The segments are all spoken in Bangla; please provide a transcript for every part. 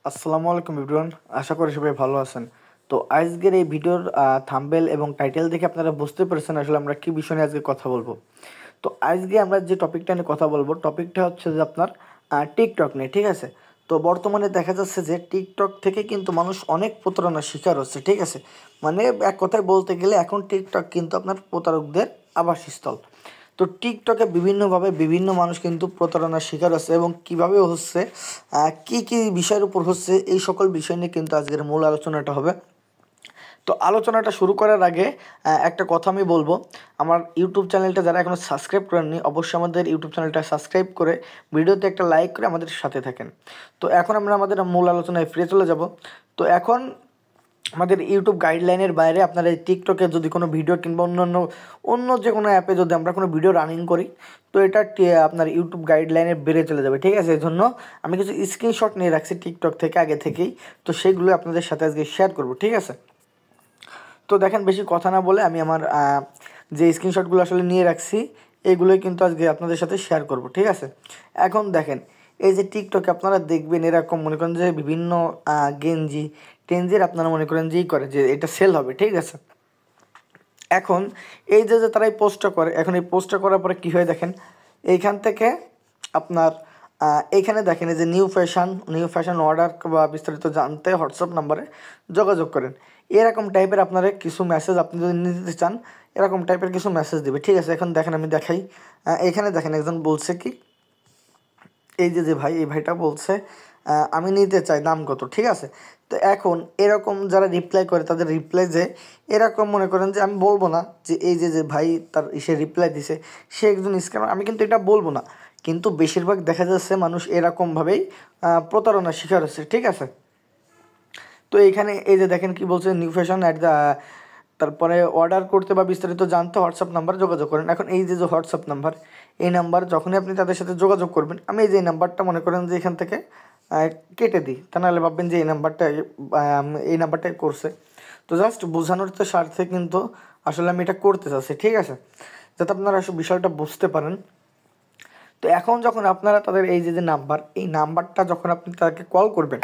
আসসালামু আলাইকুম এভরিওয়ান, আশা করি সবাই ভালো আছেন। তো আজকের এই ভিডিওর থাম্বনেল এবং টাইটেল দেখে আপনারা বুঝতে পেরেছেন আসলে আমরা কী বিষয় নিয়ে আজকে কথা বলবো। তো আজকে আমরা যে টপিকটা নিয়ে কথা বলবো, টপিকটা হচ্ছে যে আপনার টিকটক নিয়ে, ঠিক আছে। তো বর্তমানে দেখা যাচ্ছে যে টিকটক থেকে কিন্তু মানুষ অনেক প্রতারণার শিকার হচ্ছে, ঠিক আছে। মানে এক কথায় বলতে গেলে এখন টিকটক কিন্তু আপনার প্রতারকদের আবাসস্থল। তো টিকটকে বিভিন্নভাবে বিভিন্ন মানুষ কিন্তু প্রতারণার শিকার হচ্ছে এবং কীভাবে হচ্ছে, কী কী বিষয়ের উপর হচ্ছে, এই সকল বিষয় নিয়ে কিন্তু আজকের মূল আলোচনাটা হবে। তো আলোচনাটা শুরু করার আগে একটা কথা আমি বলবো, আমার ইউটিউব চ্যানেলটা যারা এখনও সাবস্ক্রাইব করেননি অবশ্যই আমাদের ইউটিউব চ্যানেলটা সাবস্ক্রাইব করে ভিডিওতে একটা লাইক করে আমাদের সাথে থাকেন। তো এখন আমরা আমাদের মূল আলোচনায় ফিরে চলে যাব। তো এখন আমাদের ইউটিউব গাইডলাইনের বাইরে আপনার এই টিকটকে যদি কোনো ভিডিও কিংবা অন্য যে কোনো অ্যাপে যদি আমরা কোনো ভিডিও রানিং করি, তো এটা আপনার ইউটিউব গাইডলাইনে বেড়ে চলে যাবে, ঠিক আছে। এই জন্য আমি কিছু স্ক্রিনশট নিয়ে রাখছি টিকটক থেকে আগে থেকেই, তো সেইগুলো আপনাদের সাথে আজকে শেয়ার করব, ঠিক আছে। তো দেখেন, বেশি কথা না বলে আমি আমার যে স্ক্রিনশটগুলো আসলে নিয়ে রাখছি এইগুলোই কিন্তু আজকে আপনাদের সাথে শেয়ার করব, ঠিক আছে। এখন দেখেন, এই যে টিকটকে আপনারা দেখবেন এরকম মনে করেন যে বিভিন্ন গেঞ্জি টেঞ্জির আপনারা মনে করেন যেই করে যে এটা সেল হবে, ঠিক আছে। এখন এই যে যে তারা এই পোস্টটা করে, এখন এই পোস্টটা করার পরে কী হয় দেখেন, এইখান থেকে আপনার এইখানে দেখেন এই যে নিউ ফ্যাশন অর্ডার বা বিস্তারিত জানতে হোয়াটসঅ্যাপ নাম্বারে যোগাযোগ করেন। এরকম টাইপের আপনারা কিছু মেসেজ আপনি যদি নিতে চান, এরকম টাইপের কিছু মেসেজ দেবে, ঠিক আছে। এখন দেখেন আমি দেখাই, এখানে দেখেন একজন বলছে কি, এই যে ভাই, এই ভাইটা বলছে আমি নিতে চাই, দাম কত, ঠিক আছে। তো এখন এরকম যারা রিপ্লাই করে তাদের রিপ্লাই যে এরকম মনে করেন যে আমি বলবো না যে এই যে ভাই তার সে রিপ্লাই দিছে সে একজন স্ক্যামার, আমি কিন্তু এটা বলবো না। কিন্তু বেশিরভাগ দেখা যাচ্ছে মানুষ এরকমভাবেই প্রতারণার শিকার হচ্ছে, ঠিক আছে। তো এইখানে এই যে দেখেন কি বলছে, নিউ ফ্যাশন তারপরে অর্ডার করতে বা বিস্তারিত জানতে হোয়াটসঅ্যাপ নাম্বার যোগাযোগ করেন। এখন এই যে হোয়াটসঅ্যাপ নাম্বার, এই নাম্বার যখনই আপনি তাদের সাথে যোগাযোগ করবেন, আমি এই যে এই নাম্বারটা মনে করেন যে এখান থেকে কেটে দিই, তা নাহলে ভাববেন যে এই নাম্বারটাই করছে। তো জাস্ট বোঝানোর তো স্বার্থে কিন্তু আসলে আমি এটা করতে চাচ্ছি, ঠিক আছে, যাতে আপনারা আসলে বিষয়টা বুঝতে পারেন। তো এখন যখন আপনারা তাদের এই যে নাম্বার, এই নাম্বারটা যখন আপনি তাকে কল করবেন,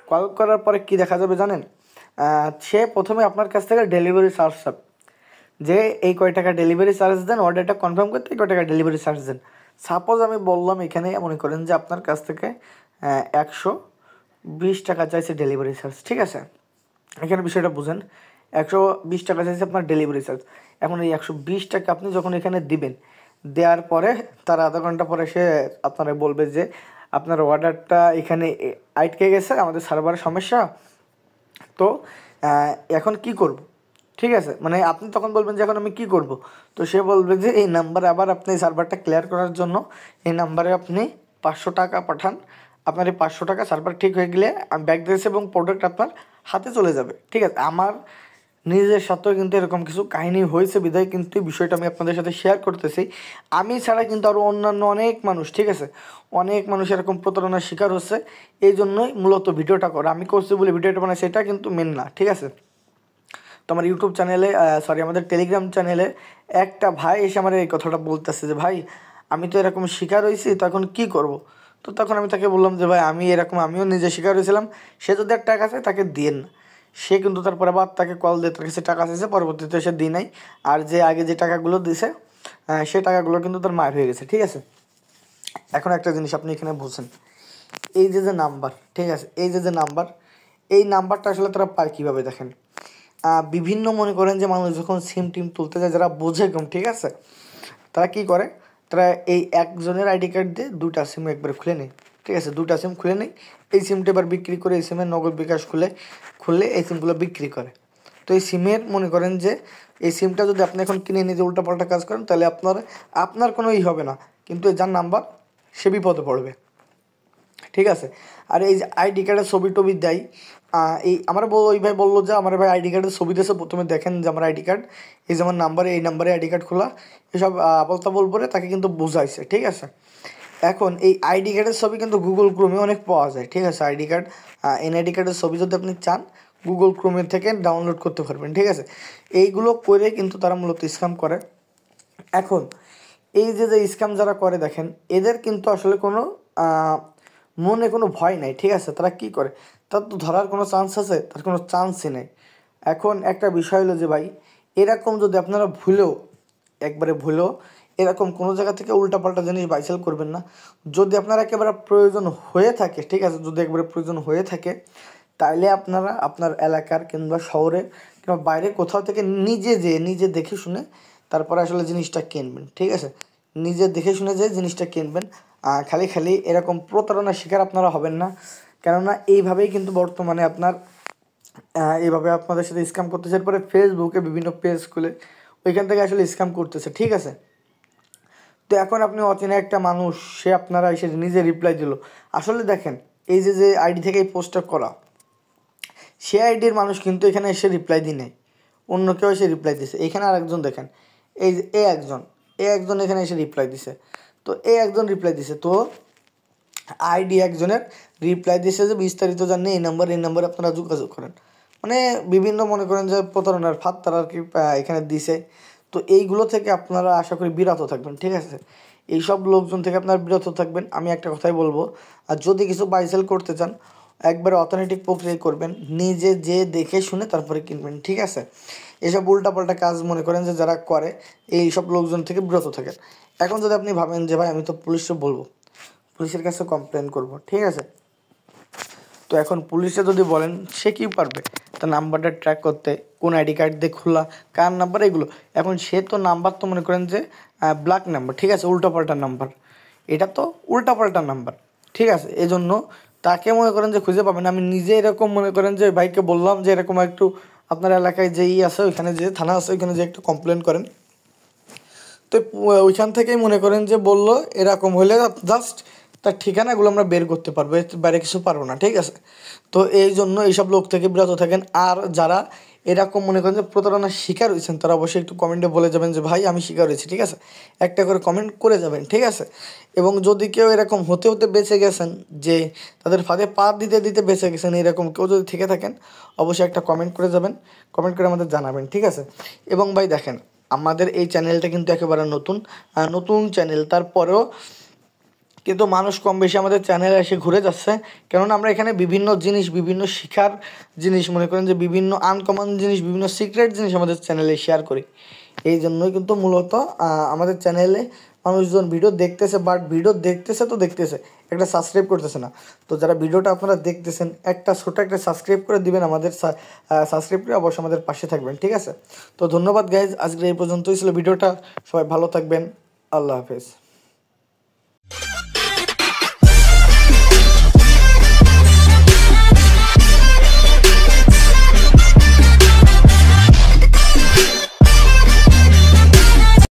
কল করার পরে কি দেখা যাবে জানেন, সে প্রথমে আপনার কাছ থেকে ডেলিভারি চার্জ চাবে, যে এই কয় টাকা ডেলিভারি চার্জ দেন, অর্ডারটা কনফার্ম করতে এই কয় টাকা ডেলিভারি চার্জ দেন। সাপোজ আমি বললাম এখানে মনে করেন যে আপনার কাছ থেকে 120 টাকা চাইছে ডেলিভারি চার্জ, ঠিক আছে। এখানে বিষয়টা বুঝেন, 120 টাকা চাইছে আপনার ডেলিভারি চার্জ। এখন এই 120 টাকা আপনি যখন এখানে দিবেন, দেওয়ার পরে তার আধা ঘন্টা পরে সে আপনারা বলবে যে আপনার অর্ডারটা এখানে আটকে গেছে, আমাদের সার্ভারের সমস্যা, তো এখন কি করব, ঠিক আছে। মানে আপনি তখন বলবেন যে এখন আমি কি করব, তো সে বলবে যে এই নাম্বারে আবার আপনি সার্ভারটা ক্লিয়ার করার জন্য এই নাম্বারে আপনি 500 টাকা পাঠান। আপনার এই 500 টাকা সার্ভার ঠিক হয়ে গেলে ব্যাক ড্রেস এবং প্রোডাক্ট আপনার হাতে চলে যাবে, ঠিক আছে। আমার নিজের সাথেও কিন্তু এরকম কিছু কাহিনী হয়েছে, বিধায় কিন্তু এই বিষয়টা আমি আপনাদের সাথে শেয়ার করতেছি। আমি ছাড়া কিন্তু আরও অন্যান্য অনেক মানুষ, ঠিক আছে, অনেক মানুষ এরকম প্রতারণার শিকার হচ্ছে। এই জন্যই মূলত ভিডিওটা করা, আমি করছি বলে ভিডিওটা বানাই সেটা কিন্তু মেন না, ঠিক আছে। তো আমার ইউটিউব চ্যানেলে আমাদের টেলিগ্রাম চ্যানেলে একটা ভাই এসে আমার এই কথাটা বলতেছে যে ভাই আমি তো এরকম শিকার হয়েছি, তো এখন কী করবো। তো তখন আমি তাকে বললাম যে ভাই আমিও নিজে শিকার হয়েছিলাম, সে যদি এক টাকা চায় তাকে দিয়েন না। সে কিন্তু তারপরে আবার তাকে কল দিয়ে তার কাছে টাকা চাইছে, পরবর্তীতে সে দিই নাই। আর যে আগে যে টাকাগুলো দিছে সে টাকাগুলো কিন্তু তার মার হয়ে গেছে, ঠিক আছে। এখন একটা জিনিস আপনি এখানে বুঝছেন, এই যে নাম্বার, ঠিক আছে, এই যে নাম্বার, এই নাম্বারটা আসলে তারা পায় কীভাবে দেখেন, বিভিন্ন মনে করেন যে মানুষ যখন সিম টিম তুলতে যায়, যারা বোঝে কম, ঠিক আছে, তারা কি করে, তারা এই একজনের আইডি কার্ড দিয়ে দুটা সিম একবার খুলে নেয়, ঠিক আছে, দুটা সিম খুলে নেয়, এই সিমটা এবার বিক্রি করে এই সিমের নগদ বিকাশ খুললে এই সিমগুলো বিক্রি করে। তো এই সিমের মনে করেন যে এই সিমটা যদি আপনি এখন কিনে নিয়ে যে উল্টাপাল্টা কাজ করেন, তাহলে আপনার কোনো হবে না, কিন্তু যার নাম্বার সে বিপদে পড়বে, ঠিক আছে। আর এই যে আইডি কার্ডের ছবি টবি দেয়, এই আমার ওই ভাই বললো যে আমার ভাই আইডি কার্ডের ছবি দিয়েছে, প্রথমে দেখেন যে আমার আইডি কার্ড, এই যে আমার নাম্বারে, এই নাম্বারে আইডি কার্ড খোলা, এসব আবল বলে তাকে কিন্তু বোঝাইছে, ঠিক আছে। এখন এই আইডি কার্ডের ছবি কিন্তু গুগল ক্রোমে অনেক পাওয়া যায়, ঠিক আছে। আইডি কার্ড এনআইডি কার্ডের ছবি যদি আপনি চান গুগল ক্রোমের থেকে ডাউনলোড করতে পারবেন, ঠিক আছে। এইগুলো করে কিন্তু তারা মূলত স্ক্যাম করে। এখন এই যে স্ক্যাম যারা করে দেখেন, এদের কিন্তু আসলে কোনো মনে কোনো ভয় নাই, ঠিক আছে। তারা কি করে, তার তো ধরার কোনো চান্স আছে? তার কোনো চান্সই নেই। এখন একটা বিষয় হলো যে ভাই, এরকম যদি আপনারা ভুলেও এরকম কোনো জায়গা থেকে উল্টাপাল্টা জিনিস বাইসেল করবেন না। যদি আপনার একেবারে প্রয়োজন হয়ে থাকে, ঠিক আছে, যদি একবারে প্রয়োজন হয়ে থাকে, তাইলে আপনারা আপনার এলাকার কিংবা শহরে কিংবা বাইরে কোথাও থেকে নিজে দেখে শুনে তারপরে আসলে জিনিসটা কিনবেন, ঠিক আছে? নিজে দেখে শুনে যে জিনিসটা কিনবেন। খালি এরকম প্রতারণার শিকার আপনারা হবেন না। কেননা এইভাবেই কিন্তু বর্তমানে এইভাবে আপনাদের সাথে স্ক্যাম করতেছে। এরপরে ফেসবুকে বিভিন্ন পেজ খুলে ওইখান থেকে আসলে স্ক্যাম করতেছে, ঠিক আছে? তো এখন আপনি অচেনা একটা মানুষ, সে আপনারা এসে নিজে রিপ্লাই দিল। আসলে দেখেন, এই যে আইডি থেকে এই পোস্টটা করা, সে আইডির মানুষ কিন্তু এখানে এসে রিপ্লাই দিই নাই, অন্য কেউ এসে রিপ্লাই দিছে। এখানে আরেকজন দেখেন, এই যে একজন এখানে এসে রিপ্লাই দিছে। তো একজন রিপ্লাই দিছে, তো আইডি একজনের রিপ্লাই দিছে যে বিস্তারিত জানলে এই নাম্বারে আপনারা যোগাযোগ করেন। মানে বিভিন্ন মনে করেন যে প্রতারণার ফাঁদ তারা আর কি এখানে দিছে। তো এইগুলো থেকে আপনারা আশা করি বিরত থাকবেন, ঠিক আছে? এইসব লোকজন থেকে আপনারা বিরত থাকবেন। আমি একটা কথাই বলবো, আর যদি কিছু বাইসেল করতে চান একবারে অথেন্টিক প্রক্রিয়া করবেন, নিজে যে দেখে শুনে তারপরে কিনবেন, ঠিক আছে? এসব উল্টাপাল্টা কাজ মনে করেন যে যারা করে, এই সব লোকজন থেকে বিরত থাকেন। এখন যদি আপনি ভাবেন যে ভাই আমি তো পুলিশে বলবো, পুলিশের কাছে কমপ্লেন করব, ঠিক আছে? তো এখন পুলিশে যদি বলেন, সে কি পারবে তার নাম্বারটা ট্র্যাক করতে, কোন আইডি কার্ড দিয়ে খোলা, কার নাম্বার, এগুলো? এখন সে তো নাম্বার তো মনে করেন যে ব্ল্যাক নাম্বার, ঠিক আছে, উল্টাপাল্টা নাম্বার, এটা তো উল্টাপাল্টা নাম্বার, ঠিক আছে? এজন্য তাকে মনে করেন যে খুঁজে পাবেন। আমি নিজে এরকম মনে করেন যে ভাইকে বললাম যে এরকম একটু আপনার এলাকায় যেই আছে ওইখানে যে থানা আছে ওইখানে যে একটু কমপ্লেন করেন। তো ওইখান থেকেই মনে করেন যে বললো এরকম হলে জাস্ট তার ঠিকানাগুলো আমরা বের করতে পারবো, এর বাইরে কিছু পারবো না, ঠিক আছে? তো এই জন্য এইসব লোক থেকে বিরত থাকেন। আর যারা এরকম মনে করেন যে প্রতারণার শিকার হয়েছেন, তারা অবশ্যই একটু কমেন্টে বলে যাবেন যে ভাই আমি শিকার হয়েছি, ঠিক আছে? একটা করে কমেন্ট করে যাবেন, ঠিক আছে? এবং যদি কেউ এরকম হতে বেঁচে গেছেন, যে তাদের ফাঁদে পা দিতে বেঁচে গেছেন, এরকম কেউ যদি থেকে থাকেন, অবশ্যই একটা কমেন্ট করে যাবেন, কমেন্ট করে আমাদের জানাবেন, ঠিক আছে? এবং ভাই দেখেন, আমাদের এই চ্যানেলটা কিন্তু একেবারে নতুন চ্যানেল, তারপরেও কিন্তু মানুষ কম বেশি আমাদের চ্যানেলে এসে ঘুরে যাচ্ছে। কেননা আমরা এখানে বিভিন্ন জিনিস, বিভিন্ন শিখার জিনিস, মনে করেন যে বিভিন্ন আনকমন জিনিস, বিভিন্ন সিক্রেট জিনিস আমাদের চ্যানেলে শেয়ার করি। এই জন্যই কিন্তু মূলত আমাদের চ্যানেলে মানুষজন ভিডিও দেখতেছে, বাট ভিডিও দেখতেছে একটা সাবস্ক্রাইব করতেছে না। তো যারা ভিডিওটা আপনারা দেখতেছেন, ছোটো একটা সাবস্ক্রাইব করে দিবেন, আমাদের সাবস্ক্রাইব করে অবশ্যই আমাদের পাশে থাকবেন, ঠিক আছে? তো ধন্যবাদ গাইজ, আজকে এই পর্যন্তই ছিল ভিডিওটা। সবাই ভালো থাকবেন, আল্লাহ হাফেজ।